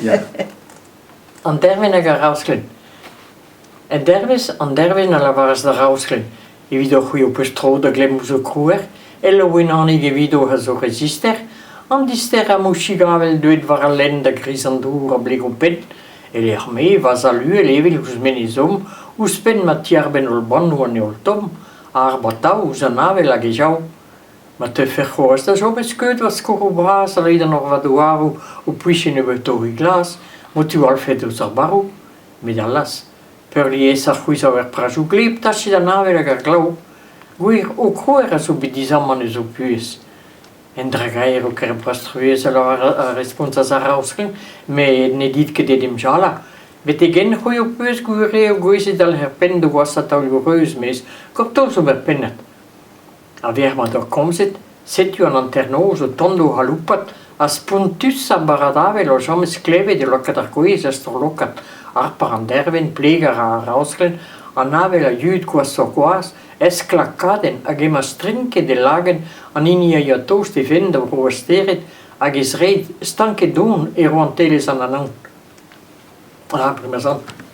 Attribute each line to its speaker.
Speaker 1: Ja.
Speaker 2: An derven ag a rausglen. En derven alla varas da rausglen. Evido hui op stro da glem zo cruer, ella win ani gevido ha zo resister, an dister a mouchi gravel duet var a len da grisandour a bleg o pen, e l'armée vas a lu e level ouz menizom, ouz pen ma tiarben ol ban ou an ol tom, a ar batau ouz an avel a gejau. Ma te fer c'hoaz da zo bez keut vas kor o bras a leid an or vadouarou o puichen e beto i glas, mo tu al fet ouz ar barou, med al las. Per lies ar c'houiz a ver prajou gleb tachit an avel hag ar glau. Gwir o kroer a zo bedizam an eus o puez. En dragaer o ker prastruez alors a responsaz a rausken, me ne dit ket edem jala. Bet egen c'hoi o puez gwire o gwezet al her pen de oas a taol reus mez, korto zo ber pennet. A ver mat ur komzet, setu an anternoz o tondo haloupat, a spontus a baradavel o jammes klevet e lokat ar gwez estor lokat, ar par an derven plegar a rausken, an avel a yud gwaz o gwaz, esklakaden hag ema strinke de lagen an ini a toast e vend o roasteret hag ez red stanket don e roan teles an anon. Ah, primazant.